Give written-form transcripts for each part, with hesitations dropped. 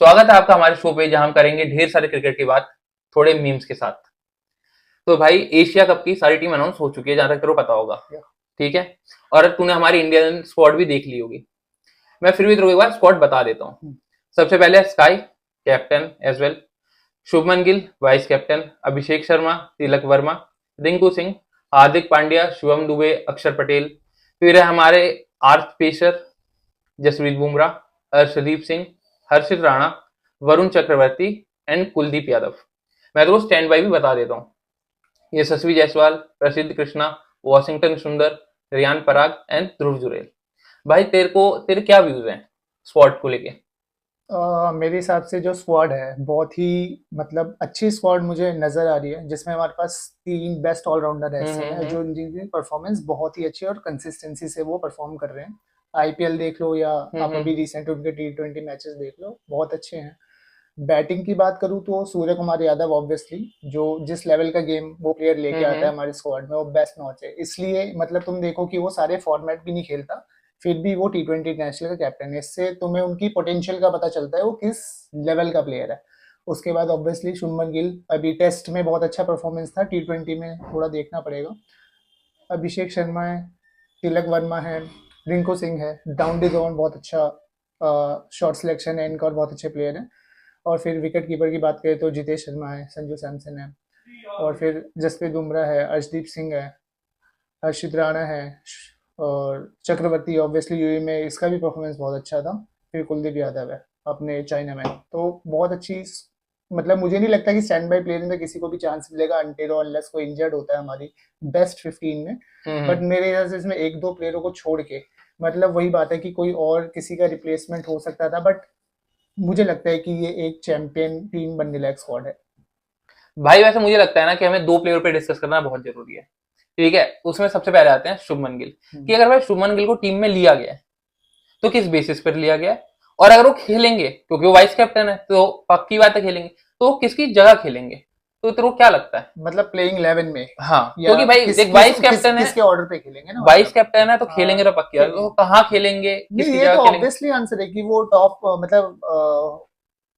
स्वागत है आपका हमारे शो पे, जहां हम करेंगे ढेर सारे क्रिकेट की बात थोड़े मीम्स के साथ। तो भाई, एशिया कप की सारी टीम अनाउंस हो चुकी है, जहां तक तेरे को पता होगा। ठीक है। और तूने हमारी इंडियन स्क्वाड भी देख ली होगी। मैं फिर भी तेरे को एक बार स्क्वाड बता देता हूँ। सबसे पहले Sky captain as well, Shubman Gill vice captain, Abhishek Sharma, Tilak Varma, Rinku Singh, Hardik Pandya, Shivam Dube, Axar Patel. फिर है हमारे आर्थ पेसर जसप्रीत बुमराह, अर्शदीप सिंह, हर्षित राणा, वरुण चक्रवर्ती एंड कुलदीप यादव। मैं तो स्टैंड बाई भी बता देता हूँ। यशस्वी जायसवाल, प्रसिद्ध कृष्णा, वॉशिंगटन सुंदर, रियान पराग एंड ध्रुव जुरेल। भाई, तेरे क्या व्यूज हैं स्क्वाड को लेके? मेरे हिसाब से जो स्क्वाड है बहुत ही मतलब अच्छी स्क्वाड मुझे नजर आ रही है, जिसमें हमारे पास 3 बेस्ट ऑलराउंडर ऐसे हैं जो जिनकी परफॉर्मेंस बहुत ही अच्छी है और कंसिस्टेंसी से वो परफॉर्म कर रहे हैं। आईपीएल देख लो या आप अभी रिसेंट उनके T20 मैचेस देख लो, बहुत अच्छे हैं। बैटिंग की बात करूँ तो सूर्य कुमार यादव ऑब्वियसली जो जिस लेवल का गेम वो प्लेयर लेके आता है हमारे स्क्वाड में, वो बेस्ट नॉच है। इसलिए मतलब तुम देखो कि वो सारे फॉर्मेट भी नहीं खेलता, फिर भी वो T20 नेशनल का कैप्टन है। इससे तुम्हें उनकी पोटेंशियल का पता चलता है वो किस लेवल का प्लेयर है। उसके बाद ऑब्वियसली शुभमन गिल, अभी टेस्ट में बहुत अच्छा परफॉर्मेंस था, T20 में थोड़ा देखना पड़ेगा। अभिषेक शर्मा है, तिलक वर्मा है, रिंकू सिंह है, डाउन द जोन बहुत अच्छा शॉट सिलेक्शन है इनका और बहुत अच्छे प्लेयर हैं। और फिर विकेट कीपर की बात करें तो जितेश शर्मा है, संजू सैमसन है, और फिर जसप्रीत बुमराह है, अर्शदीप सिंह है, हर्षित राणा है, और चक्रवर्ती ऑब्वियसली यूएई में इसका भी परफॉर्मेंस बहुत अच्छा था। फिर कुलदीप यादव है अपने चाइना में। तो बहुत अच्छी मतलब मुझे नहीं लगता कि स्टैंड बाई प्लेयर में किसी को भी चांस मिलेगा अनटिल और अनलेस कोई इंजर्ड होता है हमारी बेस्ट 15 में। बट मेरे हिसाब से इसमें एक दो प्लेयरों को छोड़ के मतलब वही बात है कि कोई और किसी का रिप्लेसमेंट हो सकता था, बट मुझे लगता है कि ये एक चैंपियन टीम बनने लायक स्क्वाड है। भाई, वैसे मुझे लगता है ना कि हमें दो प्लेयर पे डिस्कस करना बहुत जरूरी है। ठीक है। उसमें सबसे पहले आते हैं शुभमन गिल। कि अगर भाई शुभमन गिल को टीम में लिया गया है तो किस बेसिस पर लिया गया है, और अगर वो खेलेंगे, क्योंकि वो वाइस कैप्टन है तो पक्की बात है खेलेंगे, तो वो किसकी जगह खेलेंगे? तो तेरे को क्या लगता है? मतलब प्लेइंग 11 में हाँ, या क्योंकि भाई देख, वाइस कैप्टन है, किसके ऑर्डर पे खेलेंगे ना, वाइस मतलब कैप्टन है तो खेलेंगे तो पक्की बात है। तो कहाँ खेलेंगे, नहीं, किसकी ये जगह तो खेलेंगे? ऑब्वियसली आंसर है कि वो टॉप मतलब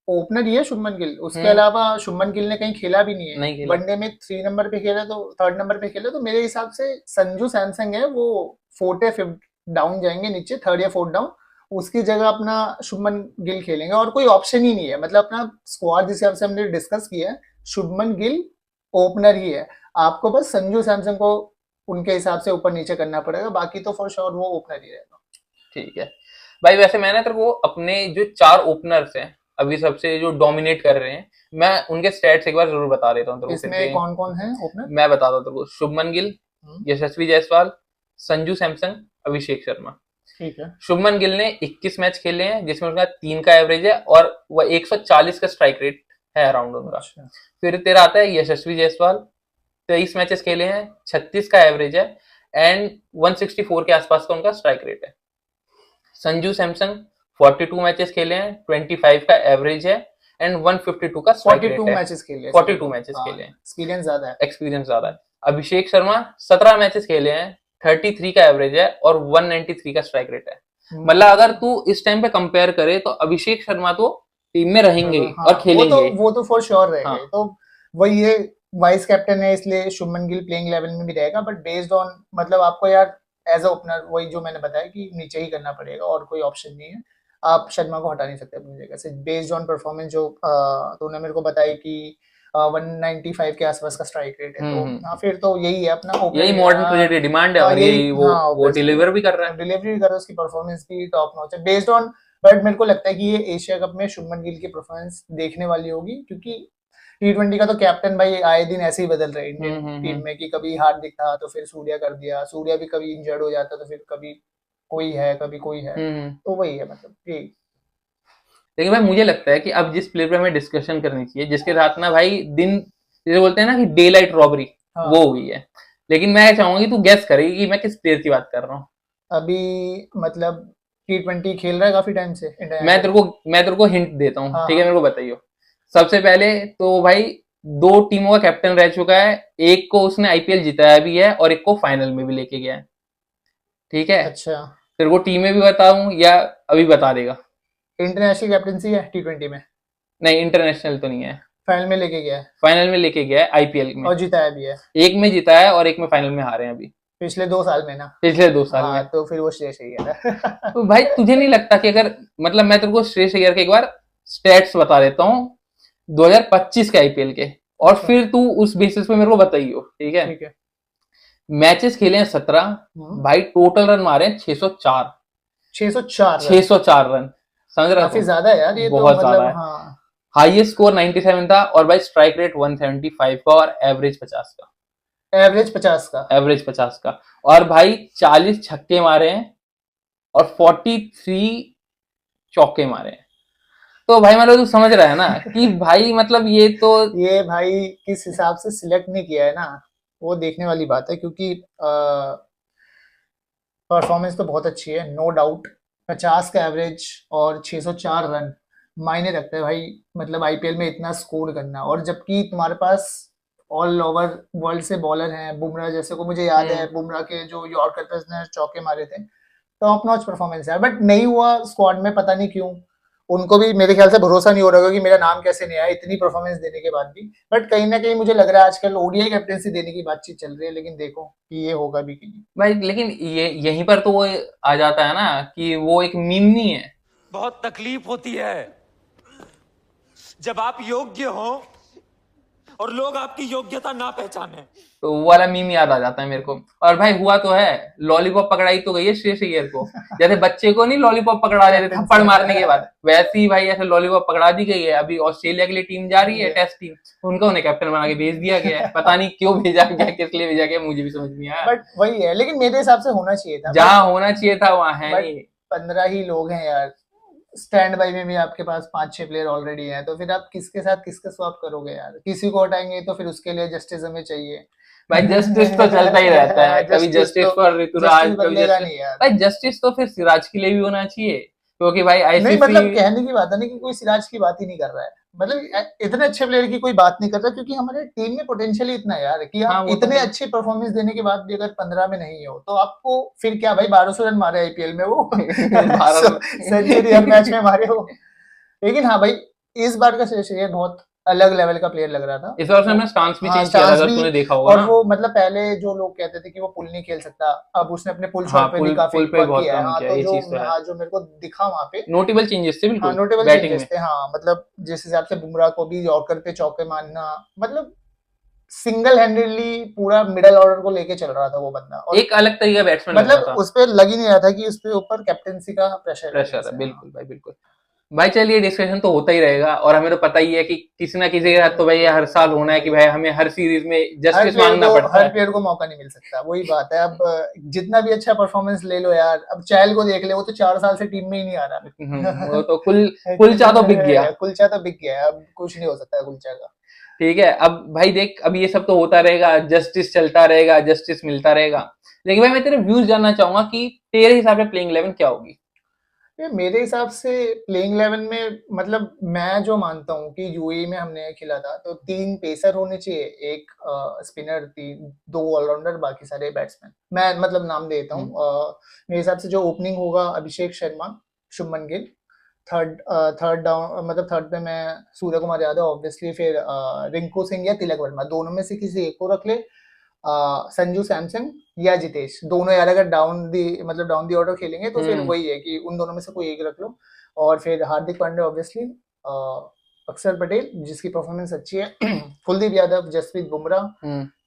ओपनर ही है शुभमन गिल। उसके अलावा शुभमन गिल ने कहीं खेला भी नहीं है। नहीं खेला। वनडे में 3 नंबर पे खेला तो 3rd नंबर पे खेला, तो मेरे हिसाब से संजू सैमसंग है वो 4th या 5th डाउन जाएंगे नीचे, 3rd या 4th डाउन। उसकी जगह अपना शुभमन गिल खेलेंगे और कोई ऑप्शन ही नहीं है। मतलब अपना स्क्वाड जिस हिसाब से हमने डिस्कस किया है, शुभमन गिल ओपनर ही है। आपको बस संजू सैमसंग को उनके हिसाब से ऊपर नीचे करना पड़ेगा, बाकी तो फॉर श्योर वो ओपनर ही रहेगा। ठीक है। भाई, वैसे मैंने तेरे को अपने जो 4 ओपनर्स हैं अभी सबसे जो डोमिनेट कर रहे हैं, मैं उनके स्टैट्स एक बार जरूर बता देता हूँ तेरे को फिर इसमें भी। कौन कौन है ओपनर? मैं बताता हूँ तेरे को। शुभमन गिल, यशस्वी जायसवाल, संजू सैमसन, अभिषेक शर्मा। ठीक है। शुभमन गिल ने 21 मैच खेले हैं, जिसमें उसका 3 का एवरेज है और वह 140 का स्ट्राइक रेट है अराउंड उनका। अच्छा। फिर तेरा आता है यशस्वी जायसवाल, 23 मैचेस खेले हैं, 36 का एवरेज है एंड 164 के आसपास का उनका स्ट्राइक रेट है। संजू सैमसन, 42 मैचेस खेले हैं, 25 का एवरेज है एंड 152 का स्ट्राइक रेट 42 है। मैचेस खेले, 42 मैचेस खेले हैं, एक्सपीरियंस ज्यादा है। एक्सपीरियंस ज्यादा है। अभिषेक शर्मा, 17 मैचेस खेले हैं, 33 का एवरेज है और 193 का स्ट्राइक रेट है। मतलब अगर तू इस टाइम पे कंपेयर करे तो अभिषेक शर्मा तो टीम में रहेंगे ही और खेलेंगे। वो तो फॉर श्योर रहेगा। तो वही है, वाइस कैप्टन है इसलिए शुभमन गिल प्लेइंग लेवल में भी रहेगा, बट बेस्ड ऑन मतलब आपको यार एज अ ओपनर वही जो मैंने बताया कि नीचे ही करना पड़ेगा और कोई ऑप्शन नहीं है। आप शर्मा को हटा नहीं सकते अपनी जगह से बेस्ड ऑन परफॉर्मेंस जो तूने मेरे को बताई कि 195 के आसपास का स्ट्राइक रेट है। तो हाँ, फिर तो यही है अपना ओपनर, यही मॉडर्न क्रिकेट की डिमांड है और यही वो डिलीवर भी कर रहा है। डिलीवरी कर रहा है, उसकी परफॉर्मेंस भी टॉप नॉच है बेस्ड ऑन। बट मेरे को लगता है कि ये एशिया कप में शुभमन गिल की परफॉर्मेंस देखने वाली होगी, क्योंकि T20 का तो कैप्टन भाई आए दिन ऐसे ही बदल रहे इंडियन टीम में कि कभी हार्दिक था तो फिर सूर्या कर दिया, सूर्या भी कभी इंजर्ड हो जाता तो फिर कभी कोई है कभी कोई है। तो वही है मतलब यही। लेकिन भाई, मुझे लगता है कि अब जिस प्लेयर पे हमें डिस्कशन करनी चाहिए, जिसके साथ ना भाई दिन, जैसे बोलते हैं ना कि डे लाइट रॉबरी, वो हुई है। लेकिन मैं चाहूंगा कि तू गेस करेगी कि मैं किस प्लेयर की बात कर रहा हूँ। अभी मतलब T20 खेल रहा है काफी टाइम से मैं तेरे को हिंट देता हूँ, हाँ ठीक है? मेरे को बताइए। सबसे पहले तो भाई, 2 टीमों का कैप्टन रह चुका है। एक को उसने आईपीएल जिताया भी है और एक को फाइनल में भी लेके गया है। ठीक है। अच्छा। तेरे को टीमें भी बताऊं या अभी बता देगा? इंटरनेशनल कैप्टनसी है T20 में। नहीं, इंटरनेशनल तो नहीं है। फाइनल में लेके गया है फाइनल में लेके गया है आईपीएल में, और जिताया भी है एक में जीता है और एक में फाइनल में हारे हैं अभी, पिछले 2 साल में ना। पिछले 2 साल हाँ में। तो फिर वो श्रेयस अय्यर है। तो भाई तुझे नहीं लगता कि अगर, मतलब मैं तेरे को श्रेयस अय्यर के एक बार स्टैट्स बता देता हूँ 2025 के आईपीएल के, और अच्छा। फिर तू उस बेसिस पे मेरे को बताइयो, ठीक है। ठीक है। मैचेस खेले हैं 17, भाई टोटल रन मारे हैं 604, 604 रन 604 रन, समझ रहा काफी तू? ज्यादा है यार ये तो, बहुत मतलब ज्यादा है। हाँ हाईएस्ट स्कोर 97 था, और भाई स्ट्राइक रेट 175 का, और एवरेज 50 का, एवरेज 50 का। एवरेज 50 का। और भाई 40 छक्के मारे हैं और 43 चौके मारे हैं। तो भाई मतलब तू समझ रहा है ना कि भाई मतलब ये तो, ये भाई किस हिसाब से सिलेक्ट नहीं किया है ना, वो देखने वाली बात है, क्योंकि परफॉर्मेंस तो बहुत अच्छी है नो डाउट। 50 का एवरेज और 604 रन मायने रखते हैं भाई, मतलब आईपीएल में इतना स्कोर करना, और जबकि तुम्हारे पास ऑल ओवर वर्ल्ड से बॉलर हैं, बुमराह जैसे को मुझे याद है, बुमराह के जो यॉर्कर पे उसने चौके मारे थे, टॉप नॉच परफॉर्मेंस है, बट नहीं हुआ स्क्वाड में, पता नहीं क्यों। उनको भी मेरे ख्याल से भरोसा नहीं हो रहा होगा कि मेरा नाम कैसे नहीं आया इतनी परफॉर्मेंस देने के बाद भी, बट कहीं ना कहीं मुझे लग रहा है आजकल ओडीआई कैप्टेंसी देने की बातचीत चल रही है, लेकिन देखो कि ये होगा भी कि नहीं। भाई लेकिन ये यहीं पर तो वो आ जाता है ना कि वो एक मीम नहीं है। बहुत तकलीफ होती है जब आप योग्य हो और लोग आपकी योग्यता ना पहचाने। तो वो वाला मीम याद आ जाता है मेरे को। और भाई हुआ तो है, लॉलीपॉप पकड़ाई तो गई है श्रेयस अय्यर को, जैसे बच्चे को नहीं लॉलीपॉप पकड़ा देते थप्पड़ मारने के बाद, वैसे ही भाई ऐसे लॉलीपॉप पकड़ा दी गई है। अभी ऑस्ट्रेलिया के लिए टीम जा रही है, टेस्ट टीम, उनको उन्हें कैप्टन बना के भेज दिया गया है। पता नहीं क्यों भेजा गया, किस लिए भेजा गया, मुझे भी समझ नहीं आया। बट वही है, लेकिन मेरे हिसाब से होना चाहिए था, जहाँ होना चाहिए था वहां है बट नहीं। 15 ही लोग हैं यार, स्टैंड बाई में भी आपके पास 5-6 प्लेयर ऑलरेडी हैं, तो फिर आप किसके साथ किसके स्वैप करोगे यार, किसी को हटाएंगे तो फिर उसके लिए जस्टिस हमें चाहिए। भाई जस्टिस तो चलता ही रहता है, कभी Justice जस्टिस तो- फॉर ऋतुराज, Justice कभी बदलेगा जस्टिस, नहीं यार। भाई जस्टिस तो फिर सिराज के लिए भी होना चाहिए, क्योंकि भाई नहीं आईसीसी, मतलब कहने की बात है ना कि कोई सिराज की बात ही नहीं कर रहा है, मतलब इतने अच्छे प्लेयर की कोई बात नहीं कर रहा, क्योंकि हमारे टीम में पोटेंशियल ही इतना है यार कि हाँ आप वो तो इतने है। अच्छे परफॉर्मेंस देने के बाद भी अगर 15 में नहीं हो तो आपको फिर क्या भाई, 1200 रन मारे आईपीएल में वो 1200 सेंचुरी हर मैच में मारे हो। लेकिन हाँ भाई, इस बार का श्रेयस बहुत अलग लेवल का प्लेयर लग रहा था इस बार उसने स्टांस भी हाँ, चेंज किया था, स्टांस अगर भी, तूने देखा होगा और ना। वो मतलब पहले जो लोग कहते थे कि वो पुल नहीं खेल सकता, अब उसने अपने पुल हाँ, शॉट पे भी काफी पुल पे वर्क बहुत किया है। काम हाँ किया, तो ये जो चीज तो है। हाँ जो मेरे को दिखा वहां पे, नोटेबल चेंजेस थे हाँ बिल्कुल नोटेबल बैटिंग चेंजेस में। थे, हाँ मतलब जिस हिसाब से बुमराह को भी यॉर्कर पे चौके मारना, मतलब सिंगल हैंडेडली पूरा मिडल ऑर्डर को लेके चल रहा था वो बंदा, और एक अलग तरीका बैट्समैन लग मतलब रहा था। उस पर लग ही नहीं रहा था कि उस पे ऊपर कैप्टेंसी का प्रेशर प्रेशर है, बिल्कुल भाई बिल्कुल। भाई चलिए, डिस्कशन तो होता ही रहेगा, और हमें तो पता ही है कि किसी ना किसी के साथ तो भाई ये हर साल होना है कि भाई हमें हर सीरीज में जस्टिस मांगना पड़ता हर है। प्लेयर को मौका नहीं मिल सकता, वही बात है। अब जितना भी अच्छा परफॉर्मेंस ले लो यार, अब चहल को देख ले, वो तो 4 साल से टीम में ही नहीं आ रहा। वो तो कुलचा तो बिक गया। कुलचा तो बिक गया, अब कुछ नहीं हो सकता कुलचा का। ठीक है, अब भाई देख, अब ये सब तो होता रहेगा, जस्टिस चलता रहेगा, जस्टिस मिलता रहेगा, लेकिन भाई मैं तेरे व्यूज जानना चाहूंगा कि तेरे हिसाब से प्लेइंग 11 क्या होगी। ये मेरे हिसाब से प्लेइंग 11 में, मतलब मैं जो मानता हूँ कि यूएई में हमने खेला था तो 3 पेसर होने चाहिए, एक स्पिनर, 2 ऑलराउंडर, बाकी सारे बैट्समैन। मैं मतलब नाम देता हूँ, मेरे हिसाब से जो ओपनिंग होगा अभिषेक शर्मा, शुभमन गिल, थर्ड डाउन मतलब थर्ड पे मैं सूर्य कुमार यादव ऑब्वियसली, फिर रिंकू सिंह या तिलक वर्मा, दोनों में से किसी एक को रख ले, संजू सैमसन या जितेश, दोनों यार अगर डाउन दी ऑर्डर खेलेंगे तो फिर वही है कि उन दोनों में से कोई एक रख लो, और फिर हार्दिक पांड्या ऑब्वियसली, अक्षर पटेल जिसकी परफॉर्मेंस अच्छी है, कुलदीप यादव, जसप्रीत बुमराह,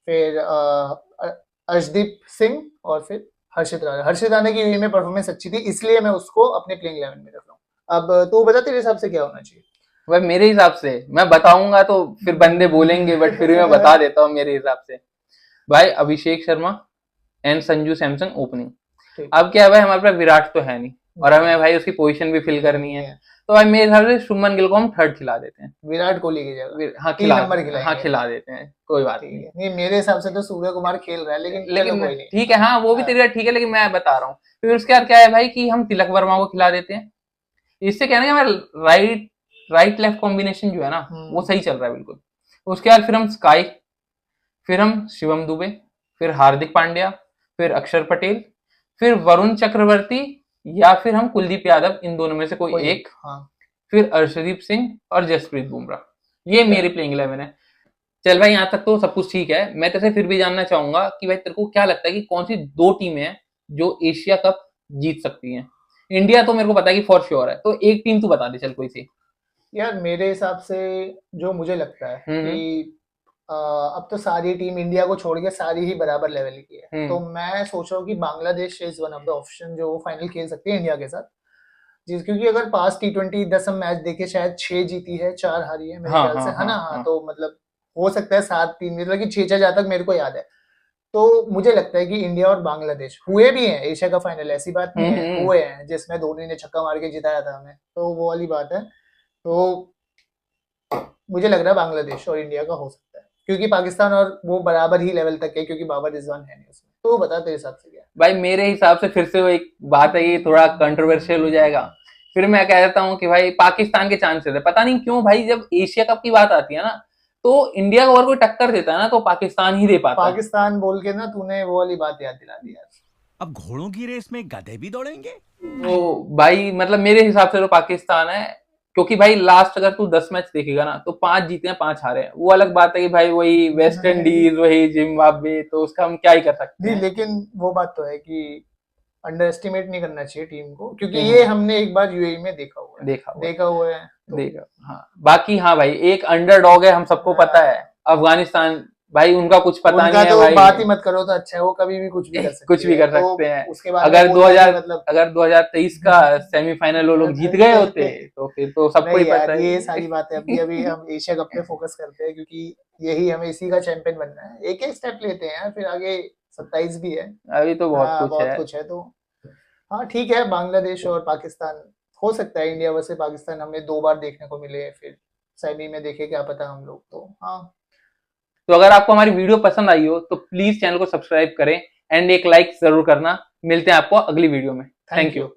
फिर अर्शदीप सिंह, और फिर हर्षित राणा। हर्षित राणा की यूएई में परफॉर्मेंस अच्छी थी, इसलिए मैं उसको अपने प्लेइंग 11 में रख रहा हूँ। अब तू बता तेरे हिसाब से क्या होना चाहिए। भाई मेरे हिसाब से, मैं बताऊंगा तो फिर बंदे बोलेंगे, बट फिर भी मैं बता देता हूँ मेरे हिसाब से। भाई अभिषेक शर्मा एंड संजू सैमसन ओपनिंग। अब क्या है भाई, हमारे पास विराट तो है नहीं, और हमें भाई उसकी पोजीशन भी फिल करनी है, तो भाई मेरे हिसाब से शुभमन गिल को हम थर्ड खिला देते हैं, विराट कोहली की जगह। हाँ 3 नंबर खिलाएंगे। हाँ खिला देते हैं, कोई बात नहीं। नहीं मेरे हिसाब से तो सूर्य कुमार खेल रहा है, लेकिन कोई नहीं। ठीक है, हाँ वो भी तेरा ठीक है, लेकिन मैं बता रहा हूँ फिर उसके बाद क्या है भाई कि हम तिलक वर्मा को खिला देते हैं। इससे क्या है ना, हमारा राइट लेफ्ट कॉम्बिनेशन जो है ना वो सही चल रहा है बिल्कुल। उसके बाद फिर हम स्काई, फिर हम शिवम दुबे, फिर हार्दिक पांड्या, फिर अक्षर पटेल, फिर वरुण चक्रवर्ती, या फिर हम कुलदीप यादव, इन दोनों में से कोई एक। हाँ। फिर अर्शदीप सिंह और जसप्रीत बुमराह। ये मेरी प्लेइंग 11 है। चल भाई यहाँ तक तो सब कुछ ठीक है। मैं तेरे से फिर भी जानना चाहूंगा कि भाई तेरे को क्या लगता है कि कौन सी 2 टीमें हैं जो एशिया कप जीत सकती हैं। इंडिया तो मेरे को पता है कि फॉर श्योर है, तो एक टीम तू बता दे चल कोई सी। यार मेरे हिसाब से जो मुझे लगता है कि अब तो सारी टीम इंडिया को छोड़ के सारी ही बराबर लेवल की है, तो मैं सोच रहा हूँ कि Bangladesh is one of the option जो फाइनल खेल सकती है इंडिया के साथ। क्योंकि अगर पास T20 10 हम मैच देखे शायद 6 जीती है 4 हारी है मेरे ख्याल से, है ना। हाँ, तो मतलब हो सकता है 7-3, मतलब कि 6 जहाँ तक मेरे को याद है। तो मुझे लगता है कि इंडिया और बांग्लादेश हुए भी हैं एशिया का फाइनल, ऐसी बात नहीं है, हुए हैं जिसमें धोनी ने छक्का मार के जिताया था हमें, तो वो वाली बात है। तो मुझे लग रहा है बांग्लादेश और इंडिया का हो सकता है, क्योंकि पाकिस्तान और वो बराबर ही लेवल तक है, क्योंकि बाबर रिजवान है नहीं उसमें। तो बता तेरे हिसाब से क्या भाई। मेरे हिसाब से फिर से वो एक बात है, ये थोड़ा कंट्रोवर्शियल हो जाएगा। फिर मैं कह देता हूँ कि भाई पाकिस्तान के चांसेस है। पता नहीं क्यों भाई, जब एशिया कप की बात आती है ना तो इंडिया को और कोई टक्कर देता है ना तो पाकिस्तान ही दे पाता है। पाकिस्तान बोल के ना तूने वो वाली बात याद दिला दी यार। अब घोड़ों की रेस में गधे भी दौड़ेंगे। तो भाई मतलब मेरे हिसाब से तो पाकिस्तान है, क्योंकि भाई लास्ट अगर तू 10 मैच देखेगा ना तो 5 जीते हैं 5 हारे हैं। वो अलग बात है कि भाई वही वेस्ट इंडीज वही जिम्बाब्वे, तो उसका हम क्या ही कर सकते हैं। लेकिन वो बात तो है कि अंडर एस्टिमेट नहीं करना चाहिए टीम को, क्योंकि ये हमने एक बार यूएई में देखा हुआ है तो। हाँ बाकी हाँ भाई एक अंडरडॉग है, हम सबको पता है अफगानिस्तान। भाई उनका कुछ पता नहीं है तो भाई, बात ही मत करो तो अच्छा है, वो कभी भी कुछ भी कर सकते कुछ भी कर सकते हैं। उसके बाद अगर 2023 का सेमीफाइनल वो लोग जीत गए होते तो फिर तो सबको ही पता है। ये सारी बातें अभी हम एशिया कप पे फोकस करते हैं, क्योंकि यही हमें इसी का चैंपियन बनना है। एक एक स्टेप लेते हैं, फिर आगे 27 भी है, अभी तो बहुत कुछ है। तो हाँ ठीक है, बांग्लादेश और पाकिस्तान हो सकता है। इंडिया वर्सेस पाकिस्तान हमें 2 बार देखने को मिले, फिर सेमी में देखे क्या पता हम लोग। तो हाँ, तो अगर आपको हमारी वीडियो पसंद आई हो तो प्लीज चैनल को सब्सक्राइब करें एंड एक लाइक जरूर करना। मिलते हैं आपको अगली वीडियो में। Thank you.